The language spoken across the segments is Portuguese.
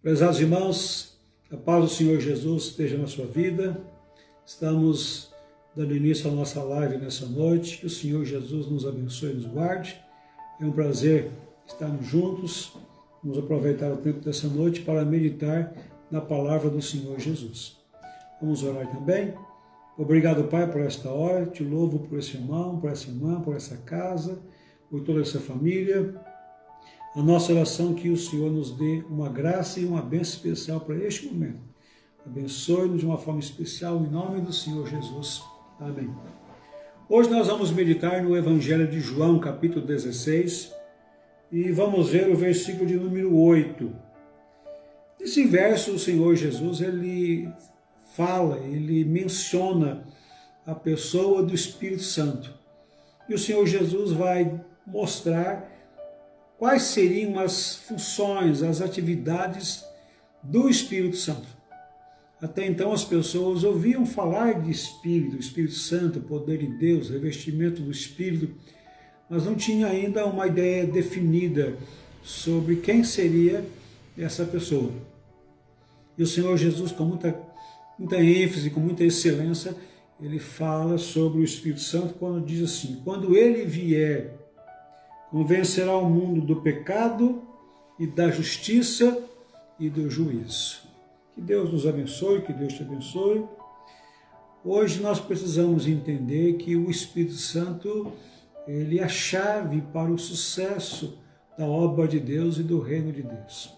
Prezados irmãos, a paz do Senhor Jesus esteja na sua vida. Estamos dando início à nossa live nessa noite. Que o Senhor Jesus nos abençoe e nos guarde. É um prazer estarmos juntos. Vamos aproveitar o tempo dessa noite para meditar na palavra do Senhor Jesus. Vamos orar também. Obrigado, Pai, por esta hora. Te louvo por esse irmão, por essa irmã, por essa casa, por toda essa família. A nossa oração é que o Senhor nos dê uma graça e uma bênção especial para este momento. Abençoe-nos de uma forma especial em nome do Senhor Jesus. Amém. Hoje nós vamos meditar no Evangelho de João, capítulo 16, e vamos ver o versículo de número 8. Nesse verso, o Senhor Jesus, ele menciona a pessoa do Espírito Santo. E o Senhor Jesus vai mostrar quais seriam as funções, as atividades do Espírito Santo. Até então as pessoas ouviam falar de Espírito Santo, poder de Deus, revestimento do Espírito, mas não tinha ainda uma ideia definida sobre quem seria essa pessoa. E o Senhor Jesus, com muita ênfase, com muita excelência, ele fala sobre o Espírito Santo quando diz assim: quando ele vier, convencerá o mundo do pecado e da justiça e do juízo. Que Deus nos abençoe, que Deus te abençoe. Hoje nós precisamos entender que o Espírito Santo, ele é a chave para o sucesso da obra de Deus e do reino de Deus.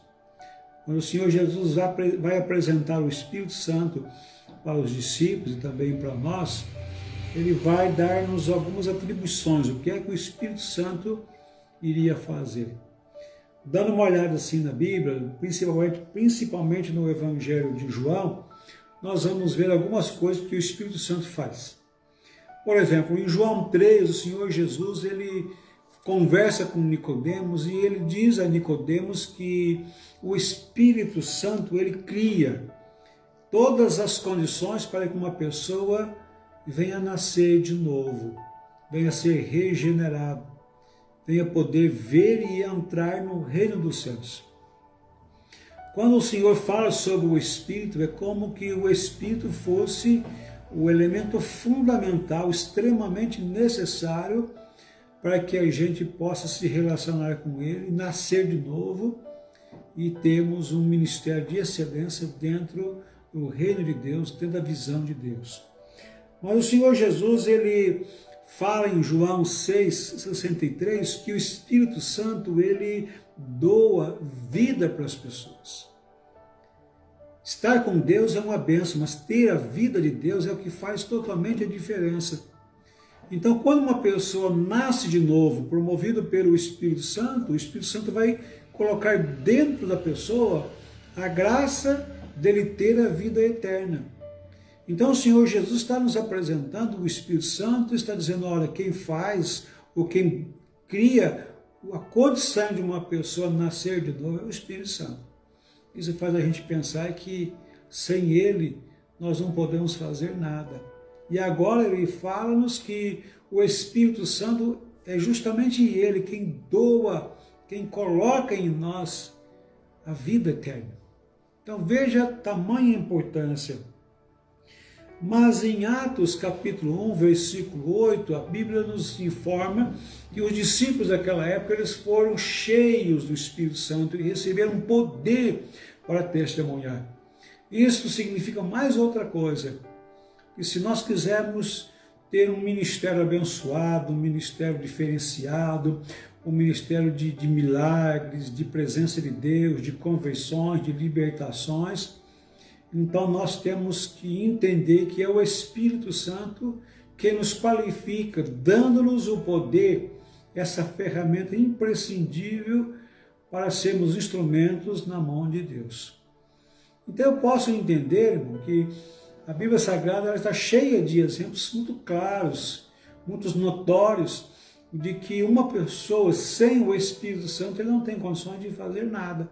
Quando o Senhor Jesus vai apresentar o Espírito Santo para os discípulos e também para nós, ele vai dar-nos algumas atribuições. O que é que o Espírito Santo iria fazer? Dando uma olhada assim na Bíblia, principalmente no Evangelho de João, nós vamos ver algumas coisas que o Espírito Santo faz. Por exemplo, em João 3, o Senhor Jesus, ele conversa com Nicodemos e ele diz a Nicodemos que o Espírito Santo, ele cria todas as condições para que uma pessoa venha nascer de novo, venha ser regenerado, venha poder ver e entrar no reino dos céus. Quando o Senhor fala sobre o Espírito, é como que o Espírito fosse o elemento fundamental, extremamente necessário para que a gente possa se relacionar com Ele, nascer de novo e termos um ministério de excelência dentro do reino de Deus, dentro da visão de Deus. Mas o Senhor Jesus, ele fala em João 6,63 que o Espírito Santo, ele doa vida para as pessoas. Estar com Deus é uma bênção, mas ter a vida de Deus é o que faz totalmente a diferença. Então, quando uma pessoa nasce de novo, promovido pelo Espírito Santo, o Espírito Santo vai colocar dentro da pessoa a graça dele ter a vida eterna. Então o Senhor Jesus está nos apresentando o Espírito Santo, está dizendo, olha, quem faz ou quem cria a condição de uma pessoa nascer de novo é o Espírito Santo. Isso faz a gente pensar que sem Ele nós não podemos fazer nada. E agora Ele fala-nos que o Espírito Santo é justamente Ele quem doa, quem coloca em nós a vida eterna. Então veja a tamanha importância. Mas em Atos capítulo 1, versículo 8, a Bíblia nos informa que os discípulos daquela época eles foram cheios do Espírito Santo e receberam poder para testemunhar. Isso significa mais outra coisa, que se nós quisermos ter um ministério abençoado, um ministério diferenciado, um ministério de milagres, de presença de Deus, de conversões, de libertações, então nós temos que entender que é o Espírito Santo que nos qualifica, dando-nos o poder, essa ferramenta imprescindível para sermos instrumentos na mão de Deus. Então eu posso entender, irmão, que a Bíblia Sagrada ela está cheia de exemplos muito claros, muito notórios, de que uma pessoa sem o Espírito Santo ele não tem condições de fazer nada.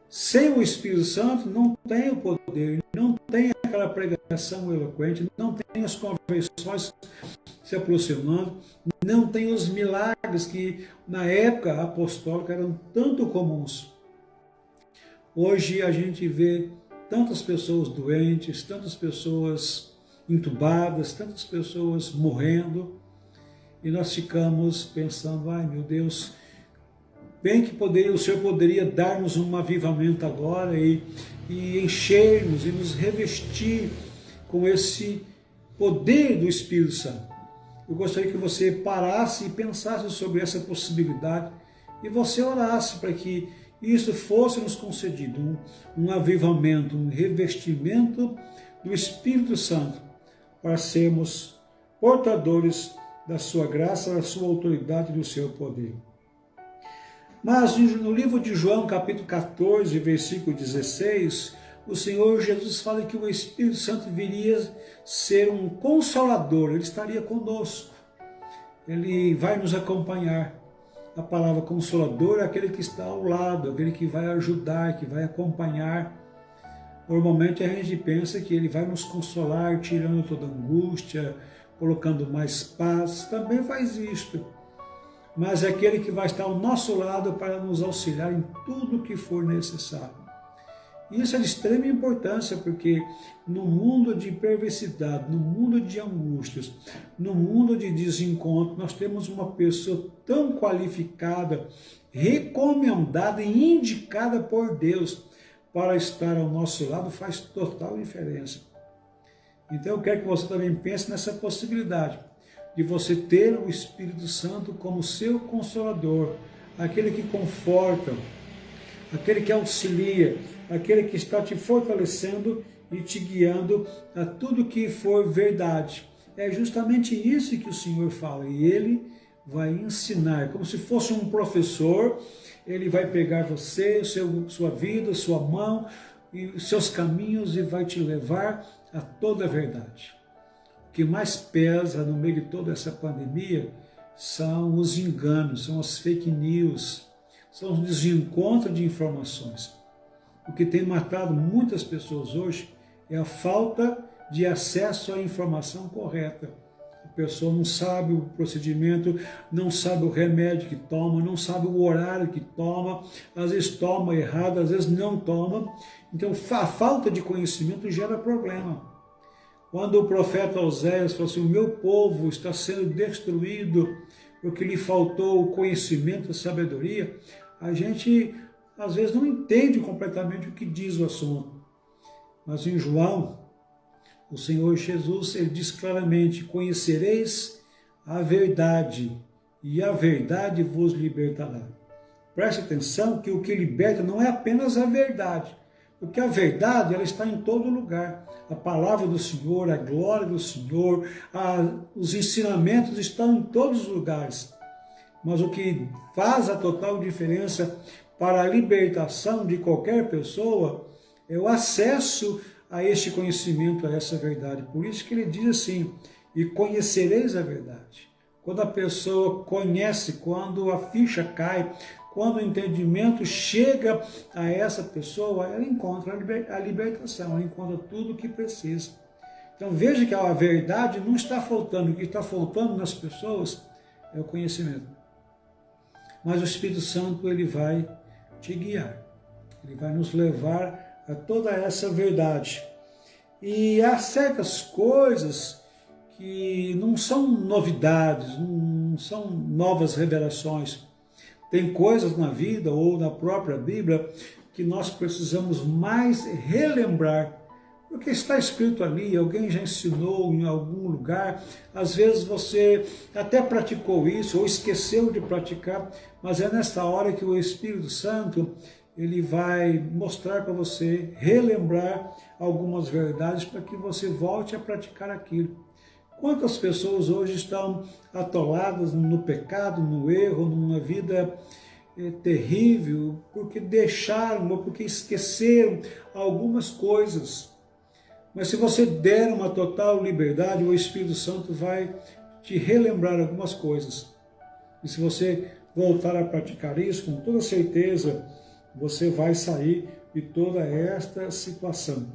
Sem o Espírito Santo não tem o poder, não tem aquela pregação eloquente, não tem as conversões se aproximando, não tem os milagres que na época apostólica eram tanto comuns. Hoje a gente vê tantas pessoas doentes, tantas pessoas entubadas, tantas pessoas morrendo, e nós ficamos pensando, ai meu Deus, bem que o Senhor poderia dar-nos um avivamento agora e encher-nos e nos revestir com esse poder do Espírito Santo. Eu gostaria que você parasse e pensasse sobre essa possibilidade e você orasse para que isso fosse nos concedido, um avivamento, um revestimento do Espírito Santo, para sermos portadores da sua graça, da sua autoridade e do seu poder. Mas no livro de João, capítulo 14, versículo 16, o Senhor Jesus fala que o Espírito Santo viria ser um consolador, ele estaria conosco, ele vai nos acompanhar. A palavra consolador é aquele que está ao lado, aquele que vai ajudar, que vai acompanhar. Normalmente a gente pensa que ele vai nos consolar, tirando toda angústia, colocando mais paz, também faz isto. Mas é aquele que vai estar ao nosso lado para nos auxiliar em tudo que for necessário. Isso é de extrema importância, porque no mundo de perversidade, no mundo de angústias, no mundo de desencontro, nós temos uma pessoa tão qualificada, recomendada e indicada por Deus para estar ao nosso lado, faz total diferença. Então eu quero que você também pense nessa possibilidade de você ter o Espírito Santo como seu consolador, aquele que conforta, aquele que auxilia, aquele que está te fortalecendo e te guiando a tudo que for verdade. É justamente isso que o Senhor fala, e Ele vai ensinar, como se fosse um professor. Ele vai pegar você, sua vida, sua mão e os seus caminhos e vai te levar a toda a verdade. O que mais pesa no meio de toda essa pandemia são os enganos, são as fake news, são os desencontros de informações. O que tem matado muitas pessoas hoje é a falta de acesso à informação correta. A pessoa não sabe o procedimento, não sabe o remédio que toma, não sabe o horário que toma, às vezes toma errado, às vezes não toma. Então a falta de conhecimento gera problema. Quando o profeta Oséias falou assim, o meu povo está sendo destruído porque lhe faltou o conhecimento, a sabedoria, a gente às vezes não entende completamente o que diz o assunto. Mas em João, o Senhor Jesus, ele diz claramente, conhecereis a verdade, e a verdade vos libertará. Preste atenção que o que liberta não é apenas a verdade, porque a verdade ela está em todo lugar. A palavra do Senhor, a glória do Senhor, os ensinamentos estão em todos os lugares. Mas o que faz a total diferença para a libertação de qualquer pessoa é o acesso a este conhecimento, a essa verdade. Por isso que ele diz assim, e conhecereis a verdade. Quando a pessoa conhece, quando a ficha cai, quando o entendimento chega a essa pessoa, ela encontra a libertação, ela encontra tudo o que precisa. Então veja que a verdade não está faltando, o que está faltando nas pessoas é o conhecimento. Mas o Espírito Santo, ele vai te guiar, ele vai nos levar a toda essa verdade. E há certas coisas que não são novidades, não são novas revelações. Tem coisas na vida ou na própria Bíblia que nós precisamos mais relembrar, porque está escrito ali, alguém já ensinou em algum lugar, às vezes você até praticou isso ou esqueceu de praticar, mas é nesta hora que o Espírito Santo ele vai mostrar para você, relembrar algumas verdades para que você volte a praticar aquilo. Quantas pessoas hoje estão atoladas no pecado, no erro, numa vida terrível, porque deixaram ou porque esqueceram algumas coisas. Mas se você der uma total liberdade, o Espírito Santo vai te relembrar algumas coisas. E se você voltar a praticar isso, com toda certeza, você vai sair de toda esta situação.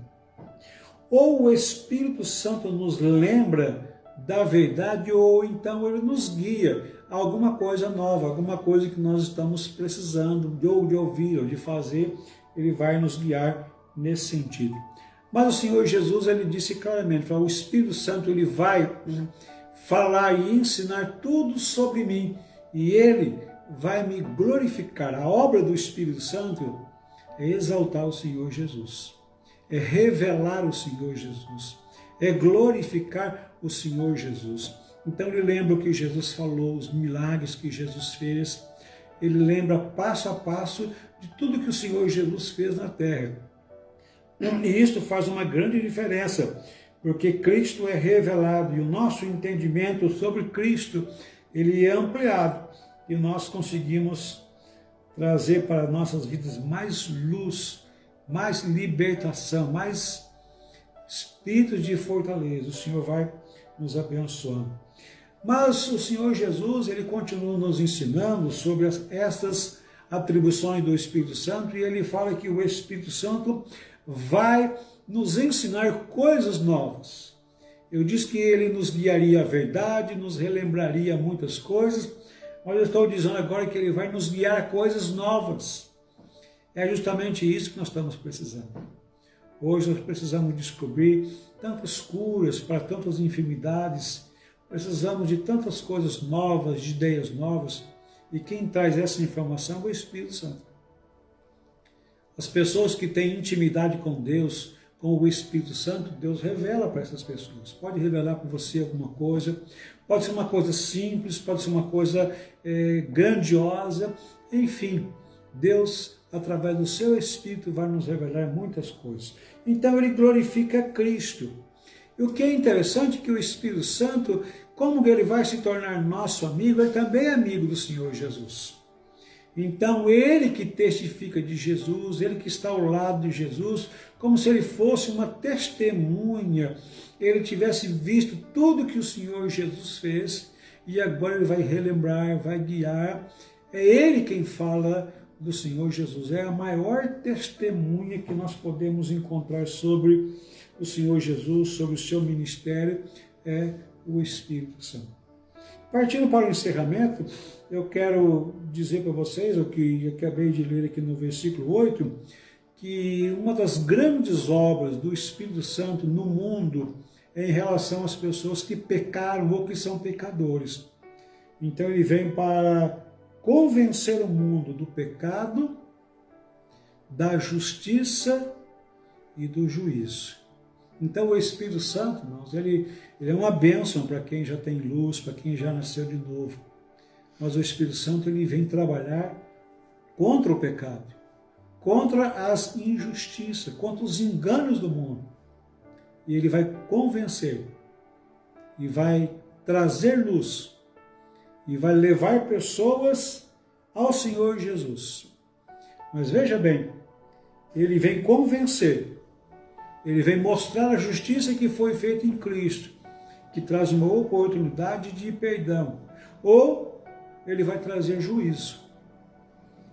Ou o Espírito Santo nos lembra da verdade, ou então ele nos guia a alguma coisa nova, alguma coisa que nós estamos precisando, ou de ouvir, ou de fazer. ele vai nos guiar nesse sentido. Mas o Senhor Jesus, ele disse claramente, o Espírito Santo, ele vai falar e ensinar tudo sobre mim, e ele vai me glorificar. A obra do Espírito Santo é exaltar o Senhor Jesus, é revelar o Senhor Jesus, é glorificar o Senhor Jesus. Então ele lembra o que Jesus falou, os milagres que Jesus fez, ele lembra passo a passo de tudo que o Senhor Jesus fez na terra. E isso faz uma grande diferença, porque Cristo é revelado e o nosso entendimento sobre Cristo, ele é ampliado e nós conseguimos trazer para nossas vidas mais luz, mais libertação, mais espírito de fortaleza. O Senhor vai nos abençoando. Mas o Senhor Jesus, ele continua nos ensinando sobre estas atribuições do Espírito Santo e ele fala que o Espírito Santo vai nos ensinar coisas novas. Eu disse que ele nos guiaria à verdade, nos relembraria muitas coisas, mas eu estou dizendo agora que ele vai nos guiar a coisas novas. É justamente isso que nós estamos precisando. Hoje nós precisamos descobrir tantas curas para tantas enfermidades, precisamos de tantas coisas novas, de ideias novas, e quem traz essa informação é o Espírito Santo. As pessoas que têm intimidade com Deus, com o Espírito Santo, Deus revela para essas pessoas. Pode revelar para você alguma coisa, pode ser uma coisa simples, pode ser uma coisa grandiosa, enfim, Deus, através do seu Espírito, vai nos revelar muitas coisas. Então ele glorifica Cristo. E o que é interessante é que o Espírito Santo, como ele vai se tornar nosso amigo, ele também é amigo do Senhor Jesus. Então ele que testifica de Jesus, ele que está ao lado de Jesus, como se ele fosse uma testemunha, ele tivesse visto tudo que o Senhor Jesus fez e agora ele vai relembrar, vai guiar. É ele quem fala do Senhor Jesus, é a maior testemunha que nós podemos encontrar sobre o Senhor Jesus, sobre o seu ministério, é o Espírito Santo. Partindo para o encerramento, eu quero dizer para vocês, o que eu acabei de ler aqui no versículo 8, que uma das grandes obras do Espírito Santo no mundo é em relação às pessoas que pecaram ou que são pecadores. Então ele vem para convencer o mundo do pecado, da justiça e do juízo. Então o Espírito Santo, irmãos, ele é uma bênção para quem já tem luz, para quem já nasceu de novo. Mas o Espírito Santo ele vem trabalhar contra o pecado, contra as injustiças, contra os enganos do mundo. E ele vai convencer, e vai trazer luz, e vai levar pessoas ao Senhor Jesus. Mas veja bem, ele vem convencer, ele vem mostrar a justiça que foi feita em Cristo, que traz uma oportunidade de perdão. Ou ele vai trazer juízo.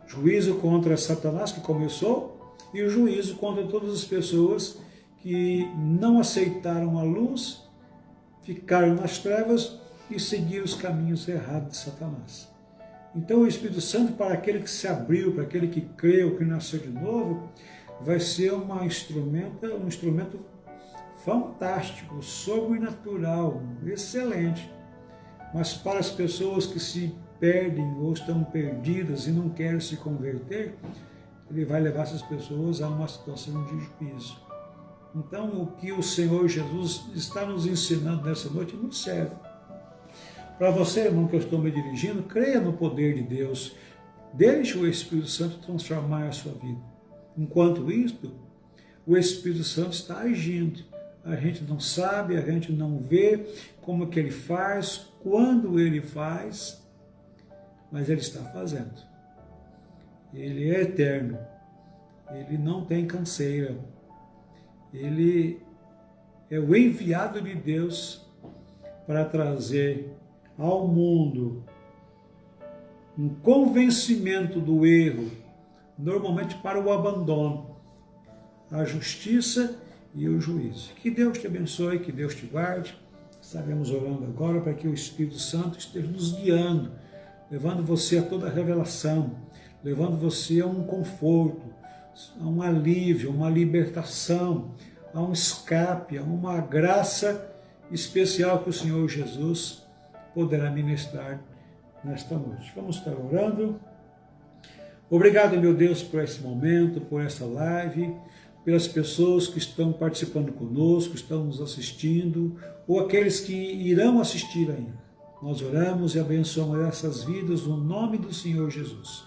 Juízo contra Satanás, que começou, e o juízo contra todas as pessoas que não aceitaram a luz, ficaram nas trevas e seguiram os caminhos errados de Satanás. Então o Espírito Santo, para aquele que se abriu, para aquele que creu, que nasceu de novo, vai ser um instrumento fantástico, sobrenatural, excelente. Mas para as pessoas que se perdem ou estão perdidas e não querem se converter, ele vai levar essas pessoas a uma situação de juízo. Então, o que o Senhor Jesus está nos ensinando nessa noite é muito sério. Para você, irmão, que eu estou me dirigindo, creia no poder de Deus. Deixe o Espírito Santo transformar a sua vida. Enquanto isto, o Espírito Santo está agindo. A gente não sabe, a gente não vê como que ele faz, quando ele faz, mas ele está fazendo. Ele é eterno. Ele não tem canseira. Ele é o enviado de Deus para trazer ao mundo um convencimento do erro, normalmente para o abandono, a justiça e o juízo. Que Deus te abençoe, que Deus te guarde. Estaremos orando agora para que o Espírito Santo esteja nos guiando, levando você a toda a revelação, levando você a um conforto. a um alívio, uma libertação, a um escape, a uma graça especial que o Senhor Jesus poderá ministrar nesta noite. Vamos estar orando. Obrigado, meu Deus, por esse momento, por essa live, pelas pessoas que estão participando conosco, estão nos assistindo, ou aqueles que irão assistir ainda. Nós oramos e abençoamos essas vidas no nome do Senhor Jesus.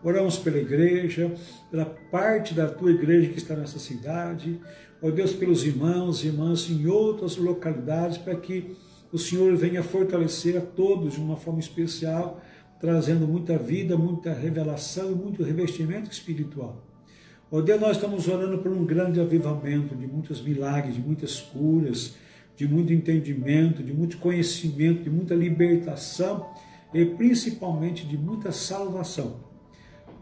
Oramos pela igreja, pela parte da tua igreja que está nessa cidade, ó Deus, pelos irmãos e irmãs em outras localidades, para que o Senhor venha fortalecer a todos de uma forma especial, trazendo muita vida, muita revelação e muito revestimento espiritual. Ó Deus, nós estamos orando por um grande avivamento, de muitos milagres, de muitas curas, de muito entendimento, de muito conhecimento, de muita libertação e principalmente de muita salvação.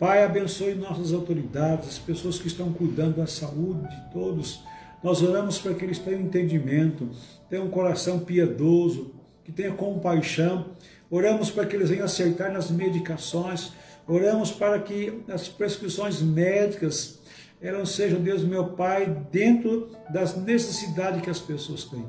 Pai, abençoe nossas autoridades, as pessoas que estão cuidando da saúde de todos. Nós oramos para que eles tenham entendimento, tenham um coração piedoso, que tenham compaixão. Oramos para que eles venham acertar nas medicações. Oramos para que as prescrições médicas elas sejam, Deus meu Pai, dentro das necessidades que as pessoas têm.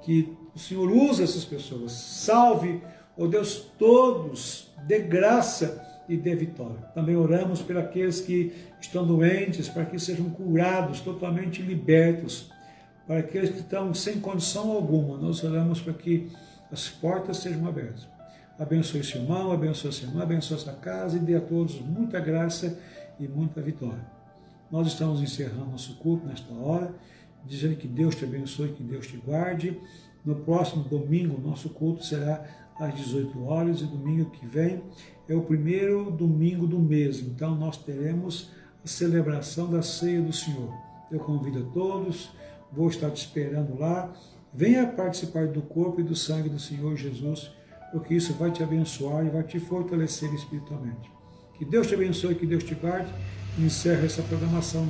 Que o Senhor use essas pessoas, salve, ó Deus, todos, dê graça e dê vitória. Também oramos por aqueles que estão doentes, para que sejam curados, totalmente libertos. Para aqueles que estão sem condição alguma, nós oramos para que as portas sejam abertas. Abençoe esse irmão, abençoe essa irmã, abençoe essa casa e dê a todos muita graça e muita vitória. Nós estamos encerrando nosso culto nesta hora, dizendo que Deus te abençoe, que Deus te guarde. No próximo domingo, nosso culto será às 18 horas, e domingo que vem é o primeiro domingo do mês, então nós teremos a celebração da ceia do Senhor. Eu convido a todos, vou estar te esperando lá. Venha participar do corpo e do sangue do Senhor Jesus, porque isso vai te abençoar e vai te fortalecer espiritualmente. Que Deus te abençoe, que Deus te guarde, e encerra essa programação.